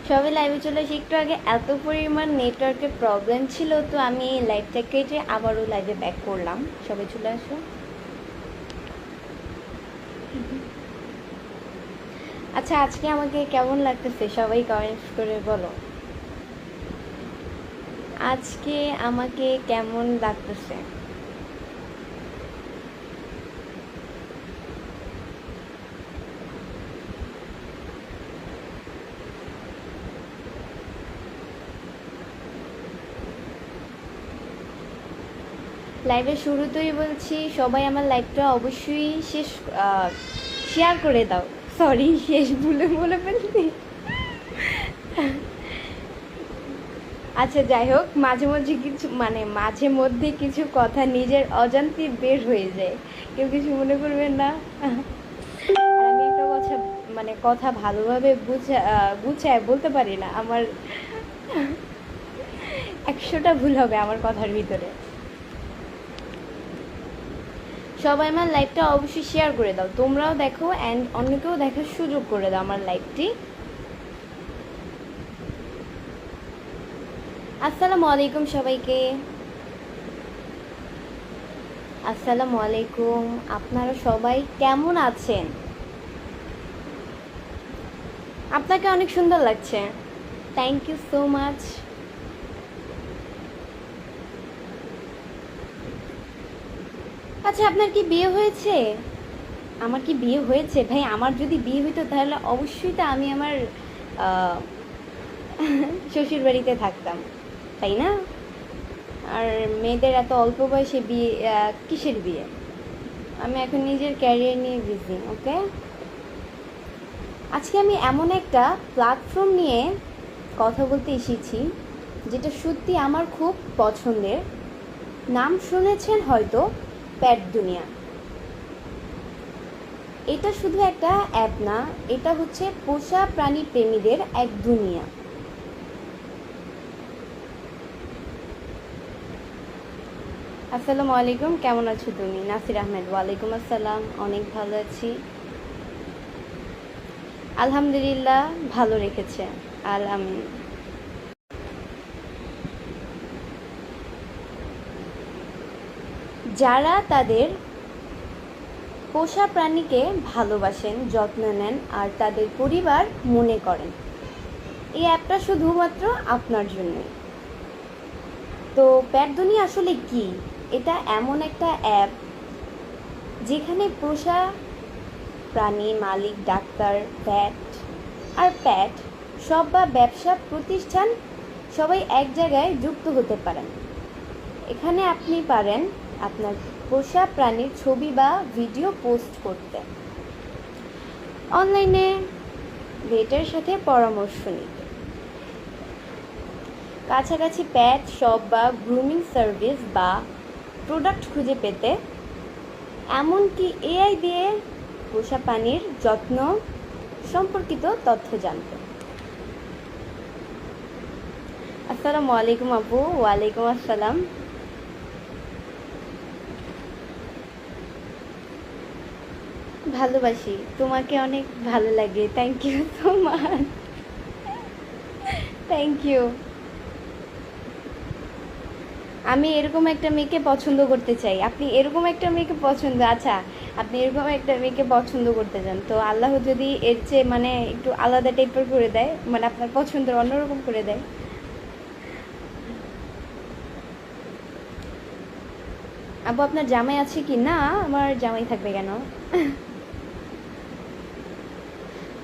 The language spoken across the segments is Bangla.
সবাই লাইভে চলে আসি। একটু আগে এত পরিমাণ নেটওয়ার্কের প্রবলেম ছিল, তো আমি লাইভটা কেটে আবারও লাইভে ব্যাক করলাম। সবাই চলে আসো। আচ্ছা, আজকে আমাকে কেমন লাগতেছে সবাই কমেন্টস করে বলো। আজকে আমাকে কেমন লাগতেছে? লাইভের শুরুতেই বলছি, সবাই আমার লাইভটা অবশ্যই শেয়ার করে দাও। সরি, শেষ বলে ফেলছি। আচ্ছা, যাই হোক, মাঝে মধ্যে কিছু কথা নিজের অজান্তে বের হয়ে যায়, কেউ কিছু মনে করবেন না। আর আমি একটা কথা ভালোভাবে গুছায় বলতে পারি না। আমার 100টা ভুল হবে আমার কথার ভিতরে। সবাই আমার লাইভটা অবশ্যই শেয়ার করে দাও, তোমরাও দেখো অ্যান্ড অন্যকেও দেখার সুযোগ করে দাও আমার লাইভটি। আসসালামু আলাইকুম সবাইকে। আসসালামু আলাইকুম। আপনারা সবাই কেমন আছেন? আপনাকে অনেক সুন্দর লাগছে, থ্যাংক ইউ সো মাচ। আচ্ছা, আপনার কি বিয়ে হয়েছে? আমার কি বিয়ে হয়েছে? ভাই, আমার যদি বিয়ে হইতো তাহলে অবশ্যই তো আমি আমার শ্বশুর বাড়িতে থাকতাম, তাই না? আর মেয়েদের এত অল্প বয়সে বিয়ে, কিসের বিয়ে? আমি এখন নিজের ক্যারিয়ার নিয়ে বিজি। ওকে, আজকে আমি এমন একটা প্ল্যাটফর্ম নিয়ে কথা বলতে এসেছি যেটা সত্যি আমার খুব পছন্দের। নাম শুনেছেন হয়তো, প্যাট দুনিয়া। এটা শুধু একটা অ্যাপ না, এটা হচ্ছে পোষা প্রাণী প্রেমীদের এক দুনিয়া। আসসালামু আলাইকুম, কেমন আছো তুমি? নাসির আহমেদ, ওয়ালাইকুম আসসালাম, অনেক ভালো আছি আলহামদুলিল্লাহ, ভালো রেখেছে যারা তাদের পোষা প্রাণীকে ভালোবাসেন, যত্ন নেন আর তাদের পরিবার মনে করেন, এই অ্যাপটা শুধুমাত্র আপনার জন্যই। তো প্যাট দুনিয়া আসলে কি? এটা এমন একটা অ্যাপ যেখানে পোষা প্রাণী মালিক, ডাক্তার, প্যাট সব বা ব্যবসা প্রতিষ্ঠান সবাই এক জায়গায় যুক্ত হতে পারেন। এখানে আপনি পারেন আপনার পোষা প্রাণীর ছবি বা ভিডিও পোস্ট করতে, অনলাইনে ভেটের সাথে পরামর্শ নিতে, কাছাকাছি প্যাট শপ বা গ্রুমিং সার্ভিস বা প্রোডাক্ট খুঁজে পেতে, এমনকি এআই দিয়ে পোষা প্রাণীর যত্ন সম্পর্কিত তথ্য জানতে। আসসালামু আলাইকুম আপু। ওয়ালাইকুম আসসালাম। ভালোবাসি, তোমাকে অনেক ভালো লাগে, thank you so much, thank you. আমি এরকম একটা মেয়েকে পছন্দ করতে চাই। আপনি এরকম একটা মেয়েকে আপনি এরকম একটা মেয়েকে পছন্দ করতে চান, তো আল্লাহ যদি এর চেয়ে একটু আলাদা টাইপের করে দেয়, আপনার পছন্দের অন্যরকম করে দেয়। আপু, আপনার জামাই আছে কি? না, আমার জামাই থাকবে কেন?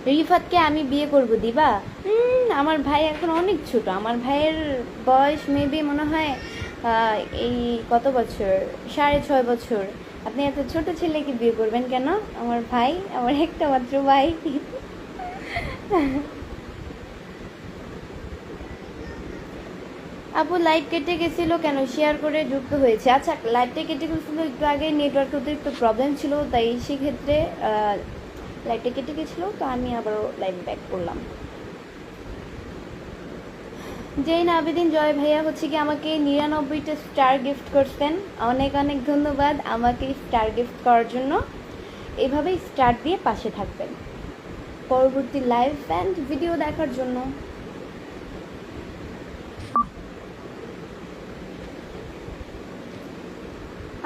রিফাতকে আমি বিয়ে করব দিবা? আমার ভাই এখন অনেক ছোট, আমার ভাইয়ের বয়স মেবি মনে হয় এই কত বছর, 6.5 বছর। আপনি এত ছোট ছেলেকে বিয়ে করবেন কেন? আমার ভাই, আমার একটা মাত্র ভাই। আপু, লাইভ কেটে গেছিলো কেন? শেয়ার করে যুক্ত হয়েছে। আচ্ছা, লাইভটা কেটে গেছিলো একটু আগে, নেটওয়ার্ক অতিরিক্ত প্রবলেম ছিল, তাই সেক্ষেত্রে লাইভটা কেটে গেছিলো, তো আমি আবারও লাইভ ব্যাক করলাম। জৈন আবেদিন জয় ভাইয়া হচ্ছে কি আমাকে 99টা স্টার গিফট করছেন, অনেক অনেক ধন্যবাদ আমাকে স্টার গিফট করার জন্য। এভাবেই স্টার দিয়ে পাশে থাকবেন পরবর্তী লাইভ অ্যান্ড ভিডিও দেখার জন্য।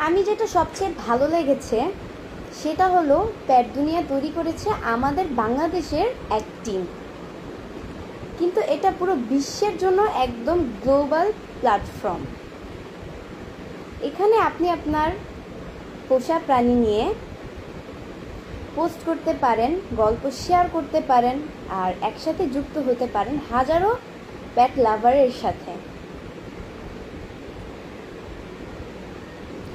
আমি যেটা সবচেয়ে ভালো লেগেছে সেটা হলো প্যাট দুনিয়া তৈরি করেছে আমাদের বাংলাদেশের এক টিম, কিন্তু এটা পুরো বিশ্বের জন্য একদম গ্লোবাল প্ল্যাটফর্ম। এখানে আপনি আপনার পোষা প্রাণী নিয়ে পোস্ট করতে পারেন, গল্প শেয়ার করতে পারেন, আর একসাথে যুক্ত হতে পারেন হাজারো প্যাট লাভারের সাথে।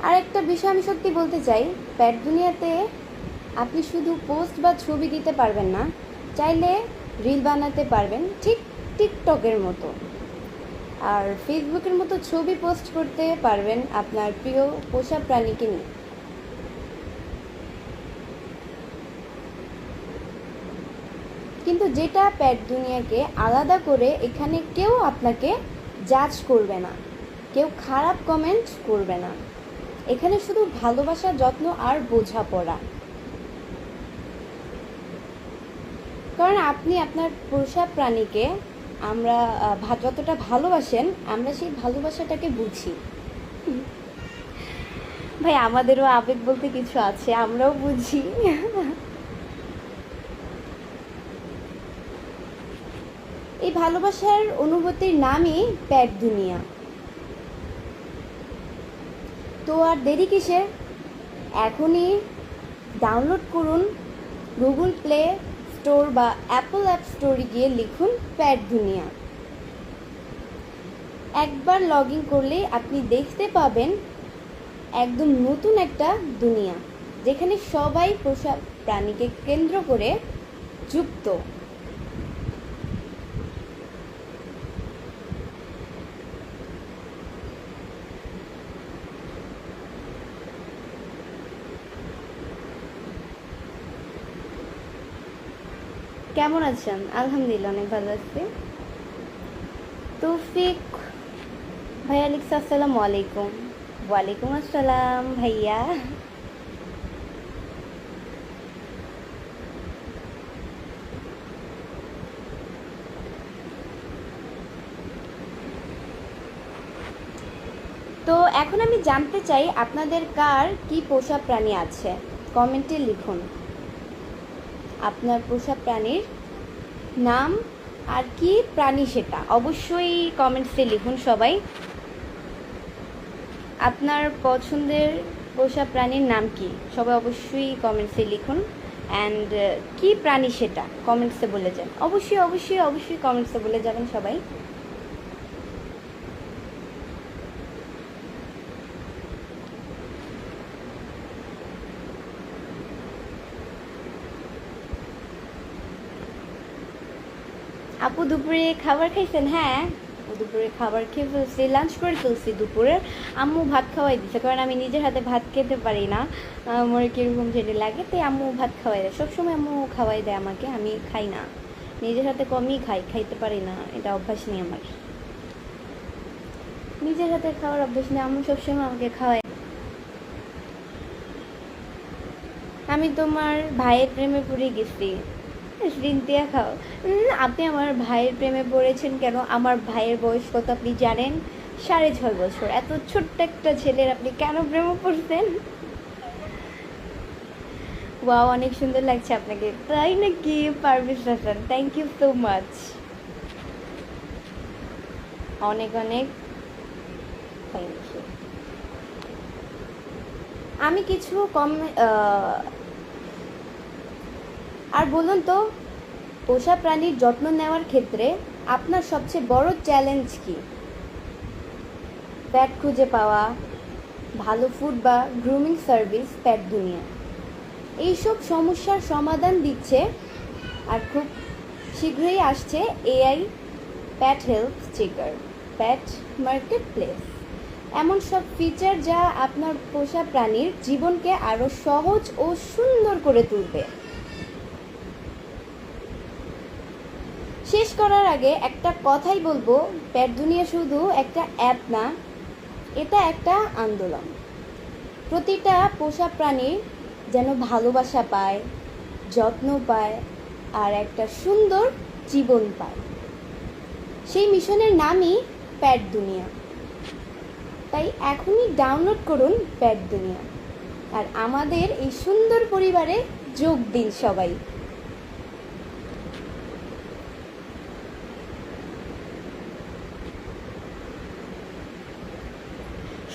আর একটা বিষয় আমি সত্যি বলতে চাই, প্যাট দুনিয়াতে আপনি শুধু পোস্ট বা ছবি দিতে পারবেন না, চাইলে রিল বানাতে পারবেন, ঠিক টিকটকের মতো। আর ফেসবুকের মতো ছবি পোস্ট করতে পারবেন আপনার প্রিয় পোষা প্রাণীকে নিয়ে। কিন্তু যেটা প্যাট দুনিয়াকে আলাদা করে, এখানে কেউ আপনাকে জাজ করবে না, কেউ খারাপ কমেন্ট করবে না। এখানে শুধু ভালোবাসা, যত্ন আর বোঝাপড়া। কারণ আপনি আপনার পোষা প্রাণীকে আমরা যতটা ভালোবাসেন, আমরা সেই ভালোবাসাটাকে বুঝি। ভাই, আমাদেরও আবেগ বলতে কিছু আছে, আমরাও বুঝি। এই ভালোবাসার অনুভূতির নামই প্যাট দুনিয়া। তো আর দেরি কিসের, এখনই ডাউনলোড করুন গুগল প্লে স্টোর বা অ্যাপল অ্যাপ স্টোরে গিয়ে লিখুন প্যাট দুনিয়া। একবার লগ ইন করলেই আপনি দেখতে পাবেন একদম নতুন একটা দুনিয়া, যেখানে সবাই পোষা প্রাণীকে কেন্দ্র করে যুক্ত। কেমন আছেন? আলহামদুলিল্লাহ, অনেক ভালো আছি। তৌফিক ভাইয়া লিখছে আসসালামু আলাইকুম। ওয়ালাইকুম আসসালাম ভাইয়া। তো এখন আমি জানতে চাই আপনাদের কার কি পোষা প্রাণী আছে, কমেন্টে লিখুন আপনার পোষা প্রাণীর নাম আর কি প্রাণী সেটা অবশ্যই কমেন্টসে লিখুন সবাই। আপনার পছন্দের পোষা প্রাণীর নাম কি সবাই অবশ্যই কমেন্টসে লিখুন, অ্যান্ড কি প্রাণী সেটা কমেন্টসে বলে যান। অবশ্যই অবশ্যই অবশ্যই কমেন্টসে বলে যাবেন সবাই। আপু দুপুরে খাবার খাইছেন? হ্যাঁ, দুপুরে খাবার খেয়ে ফেলছি, লাঞ্চ করে ফেলছি দুপুরে। আম্মু ভাত খাওয়াই দিচ্ছে, কারণ আমি নিজের হাতে ভাত খেতে পারি না, আমার কীরকম যেটা লাগে, তাই আম্মু ভাত খাওয়াই দেয়। সবসময় আম্মু খাওয়াই দেয় আমাকে, আমি খাই না, নিজের হাতে কমই খাইতে পারি না, এটা অভ্যাস নেই আমার, নিজের হাতে খাওয়ার অভ্যাস নেই। আম্মু সবসময় আমাকে খাওয়াই। আমি তোমার ভাইয়ের প্রেমে পড়ে গেছি। রিন্তিয়া খাও। আপনি আমার ভাইয়ের প্রেমে পড়েছেন কেন? আমার ভাইয়ের বয়স কত আপনি জানেন? 6.5 বছর। এত ছোট্ট একটা ছেলের আপনি কেন প্রেমে পড়ছেন? ওয়াও, অনেক সুন্দর লাগছে আপনাকে। তাই নাকি? Parvez Hasan, thank you so much, অনেক অনেক থ্যাংক ইউ। আমি কিছু আর বলুন তো, পোষা প্রাণীর যত্ন নেওয়ার ক্ষেত্রে আপনার সবচেয়ে বড় চ্যালেঞ্জ কি? প্যাট খুঁজে পাওয়া, ভালো ফুড বা গ্রুমিং সার্ভিস প্যাট দুনিয়া এইসব সমস্যার সমাধান দিচ্ছে। আর খুব শীঘ্রই আসছে এআই প্যাট হেলথ চেকার, প্যাট মার্কেট প্লেস, এমন সব ফিচার যা আপনার পোষা প্রাণীর জীবনকে আরও সহজ ও সুন্দর করে তুলবে। শেষ করার আগে একটা কথাই বলবো, প্যাট দুনিয়া শুধু একটা অ্যাপ না, এটা একটা আন্দোলন। প্রতিটা পোষা প্রাণী যেন ভালোবাসা পায়, যত্ন পায় আর একটা সুন্দর জীবন পায়, সেই মিশনের নামই প্যাট দুনিয়া। তাই এখনই ডাউনলোড করুন প্যাট দুনিয়া আর আমাদের এই সুন্দর পরিবারে যোগ দিন সবাই।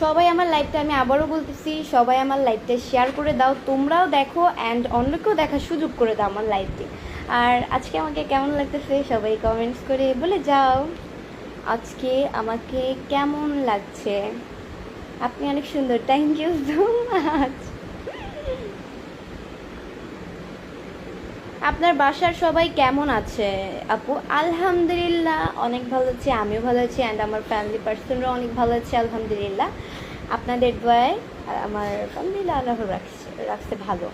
সবাই আমার লাইভটা, আমি আবারও বলতেছি, সবাই আমার লাইভটা শেয়ার করে দাও, তোমরাও দেখো অ্যান্ড অন্যকেও দেখার সুযোগ করে দাও আমার লাইভটি। আর আজকে আমাকে কেমন লাগতেছে সবাই কমেন্টস করে বলে যাও আজকে আমাকে কেমন লাগছে। আপনি অনেক সুন্দর, থ্যাংক ইউ সো মাচ। আপনার বাসার সবাই কেমন আছে আপু? আলহামদুলিল্লাহ অনেক ভালো আছি, আমিও ভালো আছি অ্যান্ড আমার ফ্যামিলি পার্সনরাও অনেক ভালো আছে আলহামদুলিল্লাহ। আপনাদের দোয়ায় আমার আলহামদুলিল্লাহ আল্লাহ রাখছে ভালো।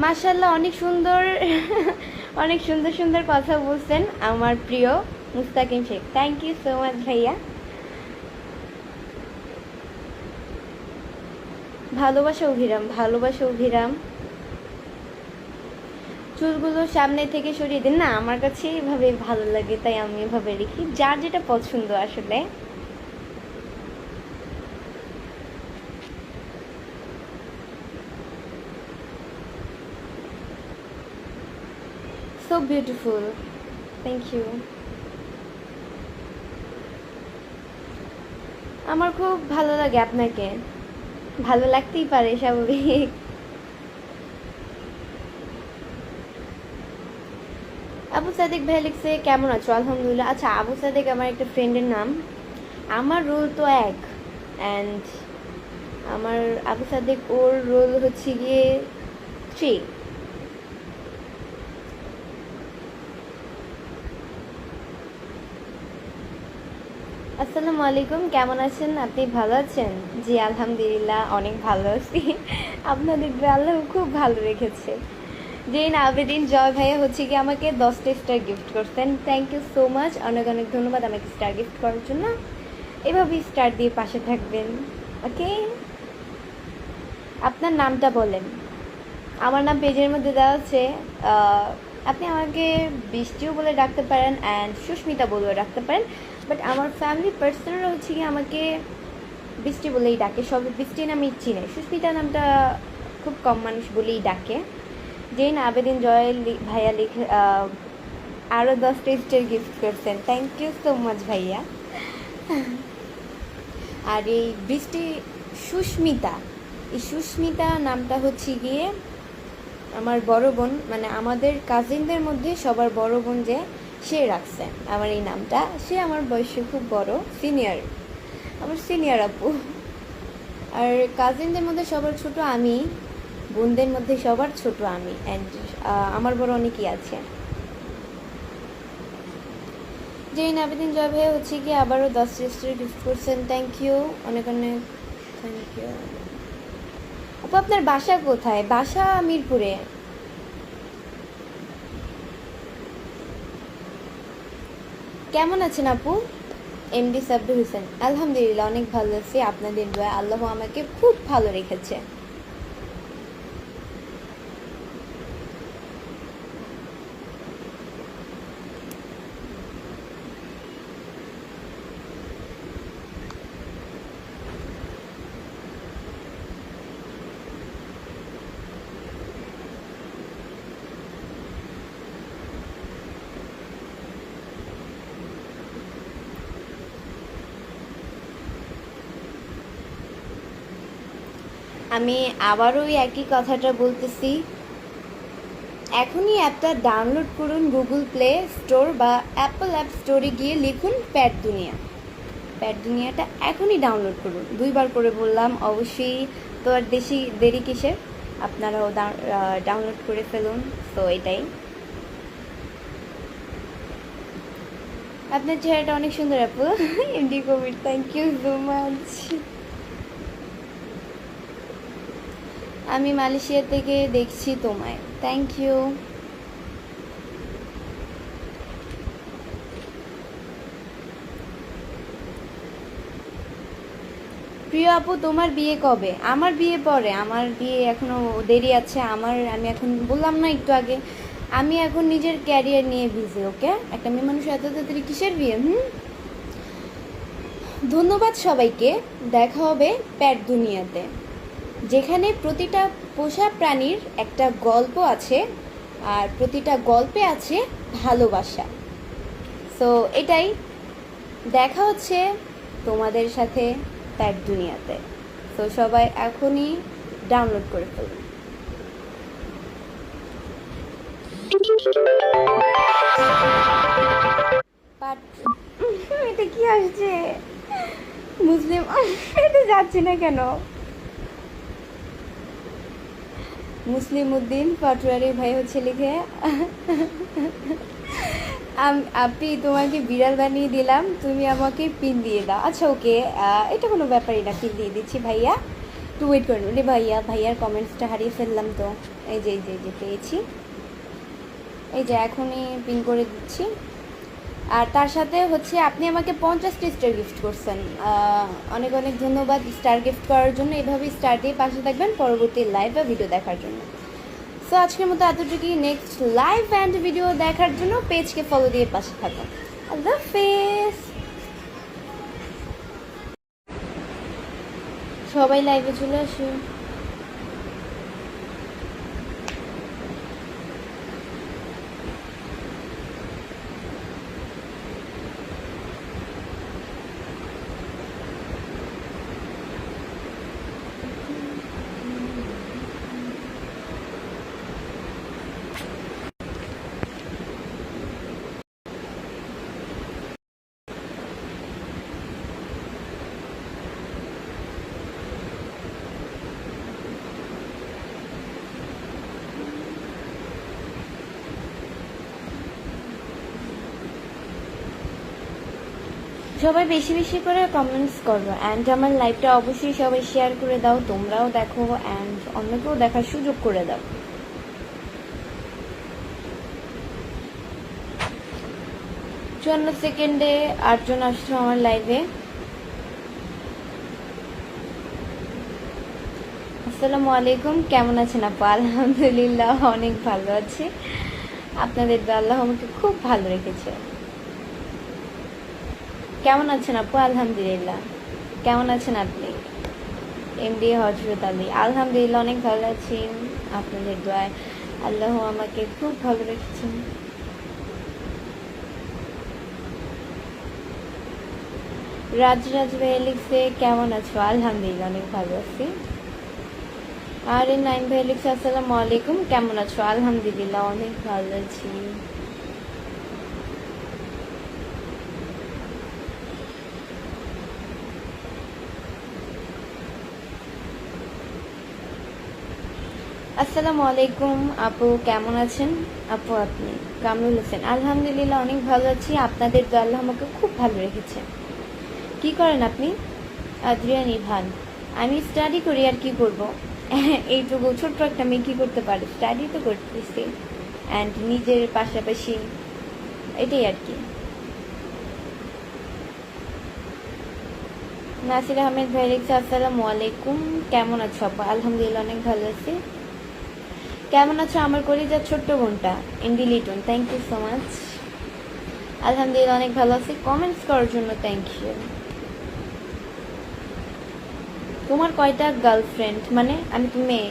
মাশাআল্লাহ অনেক সুন্দর অনেক সুন্দর সুন্দর কথা বলছেন আমার প্রিয় Mustakim Sheikh, thank you so much ভাইয়া। ভালোবাসা অভিরাম, ভালোবাসা অভিরাম। চুলগুলো সামনে থেকে সরিয়ে দিন না, আমার কাছে এভাবে ভালো লাগে তাই আমি এভাবে রেখি, যার যেটা পছন্দ আসলে। So beautiful, thank you. আমার খুব ভালো লাগে আপনাকে, ভালো লাগতেই পারে স্বাভাবিক। আবু সাদিক ভাই লিখছে কেমন আছো? আলহামদুলিল্লাহ। আচ্ছা, আবু সাদিক আমার একটা ফ্রেন্ডের নাম, আমার রোল তো এক, অ্যান্ড আমার আবু সাদিক ওর রোল হচ্ছে গিয়ে 3। আসসালামু আলাইকুম, কেমন আছেন আপনি? ভালো আছেন? জি আলহামদুলিল্লাহ অনেক ভালো আছি। আপনাদের আল্লাহ খুব ভালো রেখেছে। জেন আবেদিন জয় ভাইয়া হচ্ছে কি আমাকে 10টা স্টার গিফট করছেন, থ্যাংক ইউ সো মাচ, অনেক অনেক ধন্যবাদ আমাকে স্টার গিফট করার জন্য। এভাবেই স্টার দিয়ে পাশে থাকবেন, ওকে? আপনার নামটা বলেন। আমার নাম পেজের মধ্যে দেওয়া আছে, আপনি আমাকে বৃষ্টিও বলে ডাকতে পারেন অ্যান্ড সুস্মিতা বলেও ডাকতে পারেন, বাট আমার ফ্যামিলি পার্সনরা হচ্ছে কি আমাকে বৃষ্টি বলেই ডাকে, সব বৃষ্টি নামে চিনে, সুস্মিতা নামটা খুব কম মানুষ বলেই ডাকে। যেই না আবেদিন জয় ভাইয়া লিখে আরও 10টা স্টার গিফট করছেন, থ্যাংক ইউ সো মাচ ভাইয়া। আর এই বৃষ্টি সুস্মিতা, এই সুস্মিতা নামটা হচ্ছে গিয়ে আমার বড় বোন, মানে আমাদের কাজিনদের মধ্যে সবার বড় বোন যে, সে রাখছে আমার এই নামটা। সে আমার বয়সে খুব বড়, সিনিয়র, আমার সিনিয়র আপু। আর কাজিনদের মধ্যে সবার ছোট আমি, বোনদের মধ্যে সবার ছোট আমি, অ্যান্ড আমার বড় অনেকেই আছে। যেই আবেদিন জয় ভাই হচ্ছে কি আবারও 10টা স্টার গিফট করছেন, থ্যাংক ইউ, অনেক অনেক থ্যাংক ইউ আপু। আপনার বাসা কোথায়? বাসা মিরপুরে। কেমন আছেন আপু? এমডি সাব্বির হোসেন, আলহামদুলিল্লাহ অনেক ভালো আছি, আপনাদের দোয়া আল্লাহ আমাকে খুব ভালো রেখেছে। আমি আবারও ওই একই কথাটা বলতেছি, এখনই অ্যাপটা ডাউনলোড করুন গুগল প্লে স্টোর বা অ্যাপল অ্যাপ স্টোরে গিয়ে লিখুন প্যাট দুনিয়া। প্যাট দুনিয়াটা এখনই ডাউনলোড করুন, 2বার করে বললাম, অবশ্যই তো আর দেরি কিসের, আপনারাও ডাউনলোড করে ফেলুন। তো এটাই। আপনার চেহারাটা অনেক সুন্দর আপু। MD Kabir, thank you so much. আমি মালয়েশিয়া থেকে দেখছি তোমায়, থ্যাংক ইউ। প্রিয় আপু তোমার বিয়ে কবে? আমার বিয়ে পরে, আমার বিয়ে এখনও দেরি আছে। আমি এখন বললাম না একটু আগে, আমি এখন নিজের ক্যারিয়ার নিয়ে বিজি। ওকে, একটা মেয়ে মানুষ এত তাড়াতাড়ি কিসের বিয়ে? ধন্যবাদ সবাইকে। দেখা হবে প্যাট দুনিয়াতে, যেখানে প্রতিটা পোষা প্রাণীর একটা গল্প আছে আর প্রতিটা গল্পে আছে ভালোবাসা। সো এটাই, দেখা হচ্ছে তোমাদের সাথে প্যাট দুনিয়াতে। তো সবাই এখনই ডাউনলোড করে ফেলুন। এটা কি আসছে? মুসলিম এটা যাচ্ছে না কেন? মুসলিম উদ্দিন পাটোয়ারি ভাই হচ্ছে লিখে আপনি তোমাকে বিড়াল বানিয়ে দিলাম, তুমি আমাকে পিন দিয়ে দাও। আচ্ছা ওকে, এটা কোনো ব্যাপারই না, পিন দিয়ে দিচ্ছি ভাইয়া, একটু ওয়েট করুন। রে ভাইয়া, ভাইয়ার কমেন্টসটা হারিয়ে ফেললাম তো। এই যে পেয়েছি, এই যে এখনই পিন করে দিচ্ছি। আর তার সাথে হচ্ছে আপনি আমাকে 50টি স্টার গিফট করছেন, অনেক অনেক ধন্যবাদ স্টার গিফট করার জন্য। এভাবেই স্টার দিয়ে পাশে থাকবেন পরবর্তী লাইভ বা ভিডিও দেখার জন্য। সো আজকের মতো এতটুকুই। নেক্সট লাইভ অ্যান্ড ভিডিও দেখার জন্য পেজকে ফলো দিয়ে পাশে থাকুন। আল্লাহ হাফেজ। সবাই লাইভে চলে আসুন। সবাই বেশি বেশি করে কমেন্টস করো অ্যান্ড আমার লাইভটা অবশ্যই সবাই শেয়ার করে দাও, তোমরাও দেখো অ্যান্ড অন্যকেও দেখার সুযোগ করে দাও। চুয়ান্ন সেকেন্ডে 8 জন আসছো আমার লাইভে। আসসালামু আলাইকুম, কেমন আছেন আপু? আলহামদুলিল্লাহ অনেক ভালো আছি, আপনাদের আল্লাহ আমাকে খুব ভালো রেখেছে। কেমন আছেন আপু? আলহামদুলিল্লাহ। কেমন আছেন আপনি? এমডি হজরত আলী। আলহামদুলিল্লাহ অনেক ভালো আছি, আপনাদের দোয়ায় আল্লাহ আমাকে খুব ভালো রেখেছেন। রাজ ভাই লিখছে কেমন আছো? আলহামদুলিল্লাহ অনেক ভালো আছি। আর এই 9 ভাই লিখছে আসসালামু আলাইকুম, কেমন আছো? আলহামদুলিল্লাহ অনেক ভালো আছি। আসসালামু আলাইকুম আপু, কেমন আছেন? আপু আপনি? কামরুল হোসেন। আলহামদুলিল্লাহ অনেক ভালো আছি, আপনাদের দোয়া আল্লাহ আমাকে খুব ভালো রেখেছে। কি করেন আপনি? Adrian Ivan. আমি স্টাডি করি, আর কি করব? এইটুকু ছোট্ট একটা মেয়ে কী করতে পারে? স্টাডি তো করতেছি অ্যান্ড নিজের পাশাপাশি, এটাই আর কি। নাসির আহমেদ ভাই লিখছে আসসালামু আলাইকুম, কেমন আছো আপু? আলহামদুলিল্লাহ অনেক ভালো আছি। কেমন আছো আমার কলিজার ছোট্ট বোনটা? ইন্ডি Liton, thank you so much. আলহামদুলিল্লাহ অনেক ভালো আছি, কমেন্টস করার জন্য থ্যাংক ইউ। তোমার কয়টা গার্লফ্রেন্ড? মানে আমি তো মেয়ে,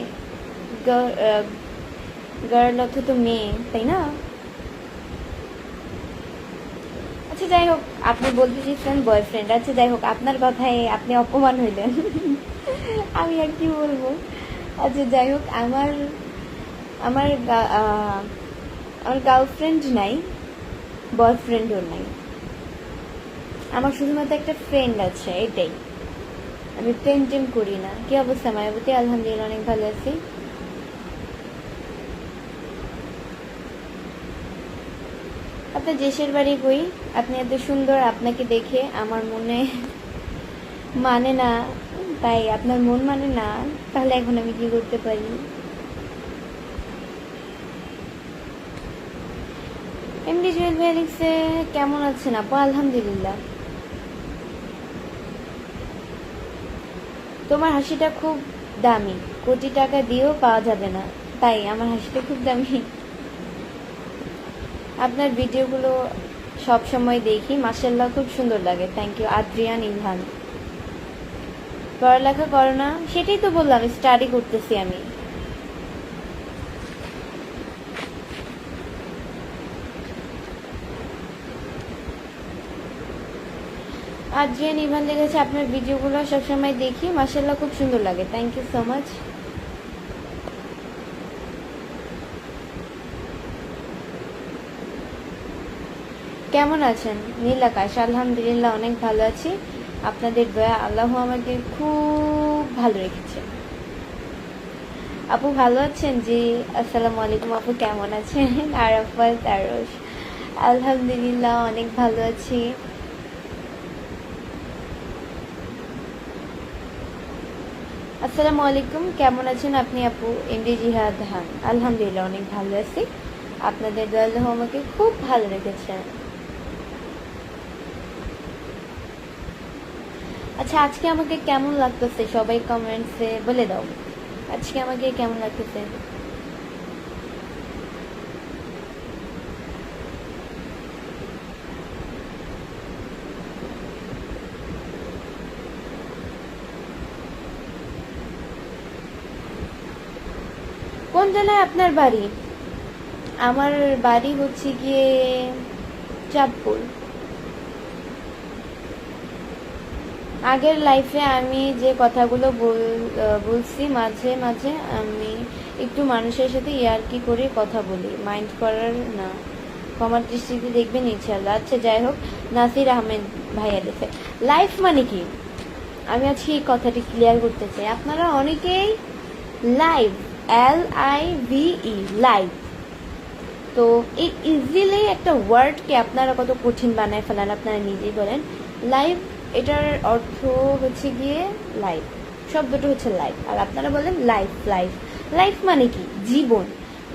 গার্ল অর্থ তো মেয়ে, তাই না? আচ্ছা যাই হোক, আপনি বলতে চেয়েছিলেন বয়ফ্রেন্ড। আচ্ছা যাই হোক, আপনার কথায় আপনি অপমান হইলেন। আমি আর কি বলবো। আচ্ছা যাই হোক, আমার আমার আমার গার্লফ্রেন্ড নাই, বয়ফ্রেন্ডও নাই, আমার শুধুমাত্র একটা ফ্রেন্ড আছে, এটাই। আমি প্রেম টেম করি না। কি অবস্থা মায়াবতী? আলহামদুলিল্লাহ অনেক ভালো আছি। আপনার দেশের বাড়ি কই? আপনি এত সুন্দর, আপনাকে দেখে আমার মনে মানে না। তাই আপনার মন মানে না, তাহলে এখন আমি কি করতে পারি? এমডি জুয়েল ভাই লিখছে কেমন আছেন আপু? আলহামদুলিল্লাহ। তোমার হাসিটা খুব দামি, কোটি টাকা দিয়েও পাওয়া যাবে না, তাই আমার হাসিটা খুব দামি। আপনার ভিডিওগুলো সব সময় দেখি, মাশাআল্লাহ খুব সুন্দর লাগে। Thank you Adrian Ilhan. পড়ালেখা করো না? সেটাই তো বললাম, স্টাডি করতেছি আমি। আদ্রিয়ান ইলহান লিখেছে আপনার ভিডিওগুলো সবসময় দেখি, মাশাআল্লাহ খুব সুন্দর লাগে। Thank you so much. কেমন আছেন? নীল আকাশ, আলহামদুলিল্লাহ অনেক ভালো আছি। আপনাদের দয়া, আল্লাহ আমাকে খুব ভালো রেখেছে। আপু ভালো আছেন? জি, আসসালামু আলাইকুম। আপু কেমন আছেন? আরাফাত আরশ, আলহামদুলিল্লাহ অনেক ভালো আছি। আসসালামু আলাইকুম, কেমন আছেন আপনি আপু? এমডি জিহাদ খান, আলহামদুলিল্লাহ অনেক ভালো আছি। আপনাদের দয়া, আল্লাহ আমাকে খুব ভালো রেখেছে। আচ্ছা, আজকে আমাকে কেমন লাগতেছে সবাই কমেন্টসে বলে দাও। আজকে আমাকে কেমন লাগতেছে? কোন জেলায় আপনার বাড়ি? আমার বাড়ি হচ্ছে গিয়ে চাঁদপুর। আগের লাইফে আমি যে কথাগুলো বলছি, মাঝে মাঝে আমি একটু মানুষের সাথে ইয়ার্কি করে কথা বলি, মাইন্ড করার না, ক্ষমার দৃষ্টিতে দেখবেন ইনশাল্লাহ। আচ্ছা যাই হোক, নাসির আহমেদ ভাইয়া লিখে লাইফ মানে কি? আমি আজকে এই কথাটি ক্লিয়ার করতে চাই। আপনারা অনেকেই লাইভ, LIVE, লাইভ, তো এই ইজিলি একটা ওয়ার্ডকে আপনারা কত কঠিন বানায় ফেলেন, আপনারা নিজেই বলেন। লাইভ, এটার অর্থ হচ্ছে গিয়ে লাইফ, শব্দটা হচ্ছে লাইফ, আর আপনারা বলেন লাইফ। লাইফ, লাইফ মানে কি? জীবন।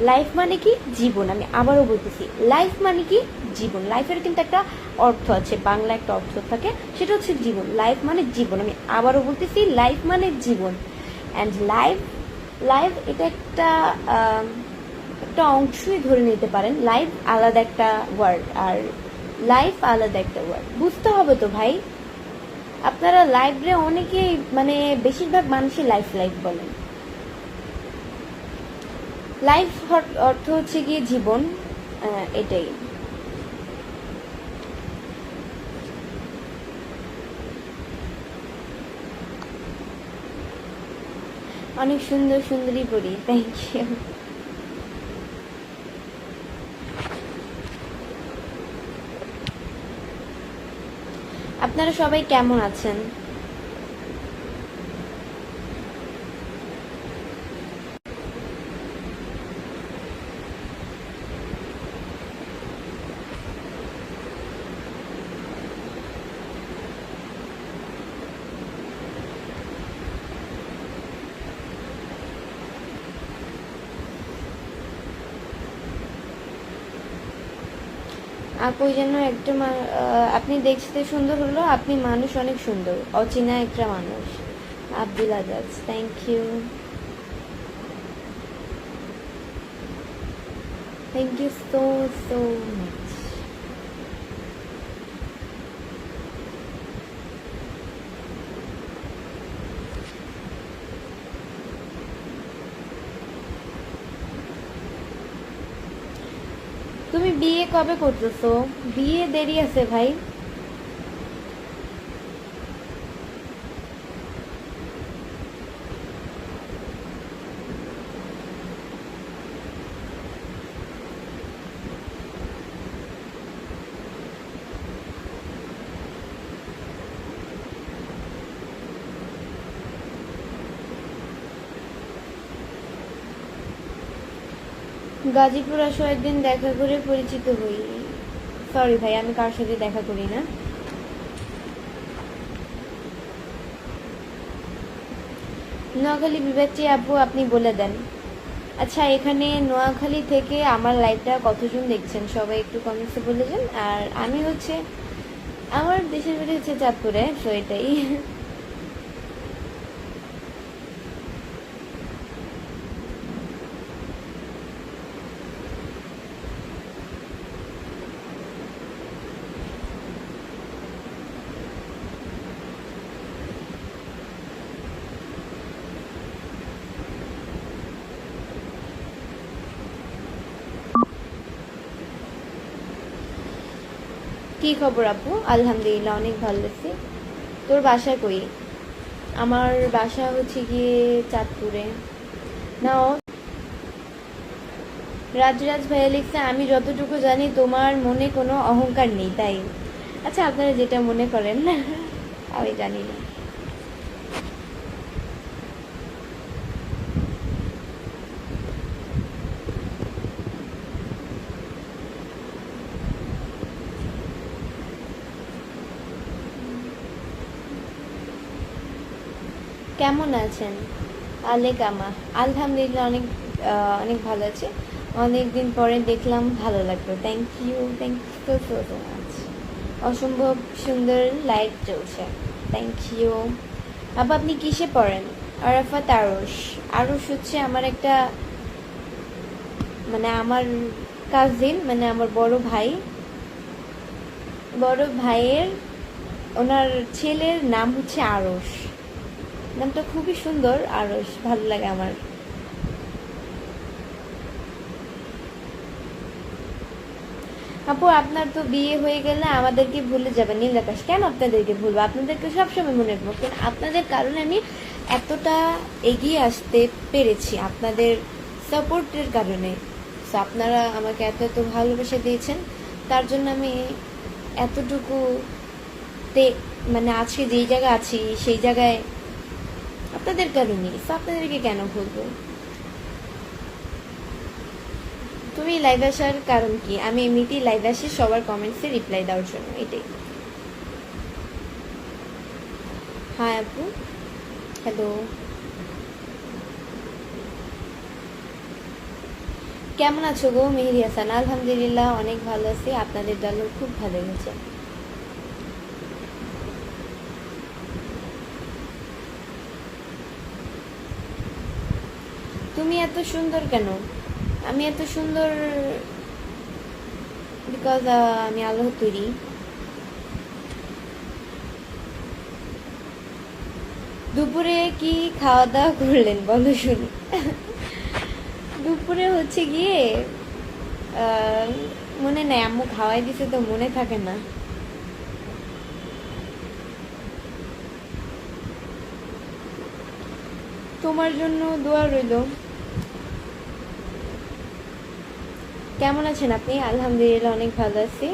লাইফ মানে কি? জীবন। আমি আবারও বলতেছি, লাইফ মানে কি? জীবন। লাইফের কিন্তু একটা অর্থ আছে, বাংলা একটা অর্থ থাকে, সেটা হচ্ছে জীবন। লাইফ মানে জীবন। আমি আবারও বলতেছি, লাইফ মানে জীবন। অ্যান্ড লাইফ, লাইফ এটা একটা একটা অংশই ধরে নিতে পারেন। লাইফ আলাদা একটা ওয়ার্ড, আর লাইফ আলাদা একটা ওয়ার্ড, বুঝতে হবে তো ভাই। আপনারা লাইফে অনেকেই, মানে বেশিরভাগ মানুষই লাইফ লাইফ বলেন। লাইফ অর্থ হচ্ছে গিয়ে জীবন, এটাই। অনেক সুন্দর সুন্দরী পড়ি, থ্যাংক ইউ। আপনারা সবাই কেমন আছেন? আপু যেন একটা আপনি দেখতে সুন্দর হলো, আপনি মানুষ অনেক সুন্দর, অচেনা একটা মানুষ। Abdul Azaz, thank you, thank you so so much. তুমি বিয়ে কবে করতেছো? বিয়ে দেরি আছে ভাই। গাজীপুর আসো একদিন, দেখা করে পরিচিত হই। সরি ভাই, আমি কার সাথে দেখা করি না। নোয়াখালী বিভাগটি আপু আপনি বলে দেন। আচ্ছা, এখানে নোয়াখালী থেকে আমার লাইভটা কতজন দেখছেন সবাই একটু কমেন্টসে বলে যান। আর আমি হচ্ছে, আমার দেশের বাড়ি হচ্ছে চাঁদপুরে, তো এটাই। কি খবর আপু? আলহামদুলিল্লাহ অনেক ভালো আছি। তোর বাসা কই? আমার বাসা হচ্ছে গিয়ে চাঁদপুরে। না, রাজরাজ ভাইয়া লিখছে, আমি যতটুকু জানি তোমার মনে কোনো অহংকার নেই, তাই। আচ্ছা, আপনারা যেটা মনে করেন আমি জানি না। কেমন আছেন আলেকামা? আলহামদুলিল্লাহ অনেক অনেক ভালো আছে। অনেক দিন পরে দেখলাম, ভালো লাগলো। Thank you so much. অসম্ভব সুন্দর লাইট চলছে। Thank you. আবার আপনি কিসে পড়েন? আরাফাত আরশ। আরশ হচ্ছে আমার একটা, মানে আমার কাজিন, মানে আমার বড় ভাইয়ের ওনার ছেলের নাম হচ্ছে আরশ। নামটা খুবই সুন্দর, আরশ, ভালো লাগে আমার। আপু, আপনার তো বিয়ে হয়ে গেলে আমাদেরকে ভুলে যাবেন নীল আকাশ। কেন আপনাদেরকে ভুলবো? আপনাদেরকে সবসময় মনে রাখবো, কারণ আপনাদের কারণে আমি এতটা এগিয়ে আসতে পেরেছি, আপনাদের সাপোর্টের কারণে। তো আপনারা আমাকে এত এত ভালোবাসা দিয়েছেন, তার জন্য আমি এতটুকু তে, মানে আজকে যেই জায়গায় আছি সেই জায়গায় আপনাদের কারণেই। তো আপনাদেরকে কেন ভুলবো? তুমি লাইভ আসার কারণ কি? আমি এমনিতেই লাইভ আসি সবার কমেন্টসে রিপ্লাই দেওয়ার জন্য, এটাই। হ্যাঁ আপু, হ্যালো। কেমন আছো গো মেহেদি হাসান? আলহামদুলিল্লাহ অনেক ভালো আছি, আপনাদের দল খুব ভালো গেছে। তুমি এত সুন্দর কেন? আমি এত সুন্দর বিকজ আমি আল্লাহর তৈরি। দুপুরে কি খাওয়া দাওয়া করলেন বলো শুনি। দুপুরে হচ্ছে গিয়ে আহ, মনে নাই, আম্মু খাওয়াই দিছে তো মনে থাকে না। তোমার জন্য দোয়া রইল। কেমন আছেন আপনি? আলহামদুলিল্লাহ অনেক ভালো আছি।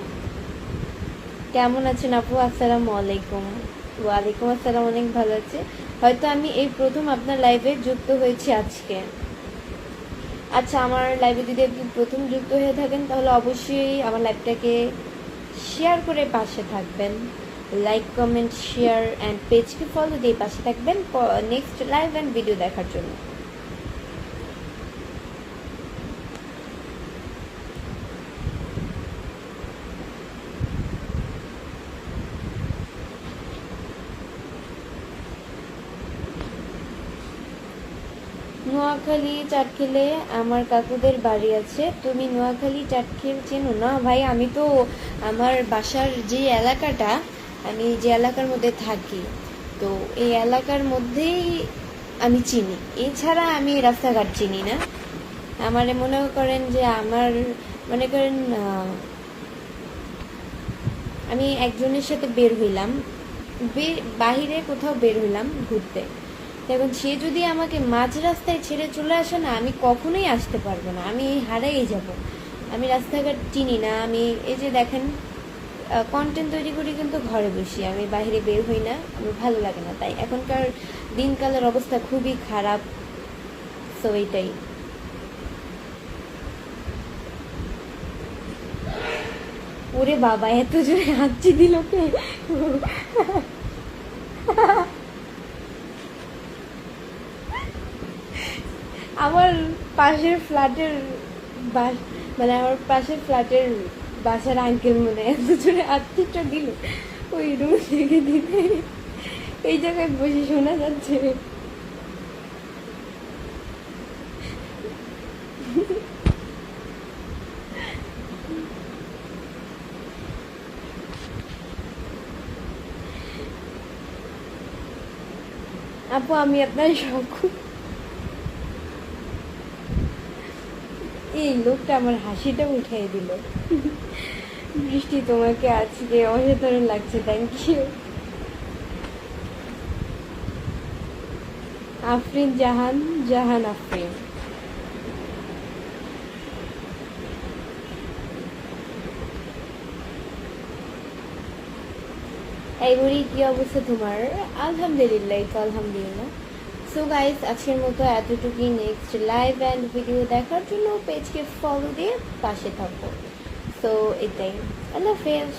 কেমন আছেন আপু? আসসালামু আলাইকুম। ওয়ালাইকুম আসসালাম, অনেক ভালো আছে। হয়তো আমি এই প্রথম আপনার লাইভে যুক্ত হয়েছি আজকে। আচ্ছা, আমার লাইভে যদি আপনি প্রথম যুক্ত হয়ে থাকেন তাহলে অবশ্যই আমার লাইভটাকে শেয়ার করে পাশে থাকবেন। লাইক, কমেন্ট, শেয়ার অ্যান্ড পেজকে ফলো দিয়ে পাশে থাকবেন নেক্সট লাইভ অ্যান্ড ভিডিও দেখার জন্য। নোয়াখালী চাটখিলে আমার কাকুদের বাড়ি আছে। তুমি নোয়াখালী চাটখিল চেনো না? ভাই, আমি তো আমার বাসার যে এলাকাটা, আমি যে এলাকার মধ্যে থাকি, তো এই এলাকার মধ্যেই আমি চিনি। এছাড়া আমি রাস্তাঘাট চিনি না। আমার মনে করেন যে আমার, মনে করেন আমি একজনের সাথে বের হইলাম, বাহিরে কোথাও বের হইলাম ঘুরতে, এখন সে যদি আমাকে মাঝ রাস্তায় ছেড়ে চলে আসে না, আমি কখনোই আসতে পারবো না, আমি হারাই যাব। আমি রাস্তাঘাট চিনি না। আমি এই যে দেখেন কন্টেন্ট তৈরি করি কিন্তু ঘরে বসি, আমি বাইরে বের হই না, আমার ভালো লাগে না। তাই এখনকার দিনকালের অবস্থা খুবই খারাপ। সো এইটাই। ওরে বাবা, এত জোরে হাঁচি দিল কে? আমার পাশের ফ্ল্যাটের মানে আমার পাশের ফ্ল্যাটের বাসার আঙ্কেল মনে হয় এত জোরে আত্মীয়টা দিল, ওই রুম থেকে দিতে এই জায়গায় বসে শোনা যাচ্ছে। আপু, আমি আপনার এই লোকটা আমার হাসিটা উঠাই দিল। বৃষ্টি, তোমাকে আজকে অসাধারণ লাগছে, থ্যাংক ইউ। আফরিন জাহান, জাহান আফরিন। এই বুড়ি, কি অবস্থা তোমার? আলহামদুলিল্লাহ, এই তো আলহামদুলিল্লাহ। সো গাইস, আজকের মতো এতটুকুই। নেক্সট লাইভ অ্যান্ড ভিডিও দেখার জন্য পেজকে ফলো দিয়ে পাশে থাকবো। সো এটাই, আল্লাহ হাফেজ।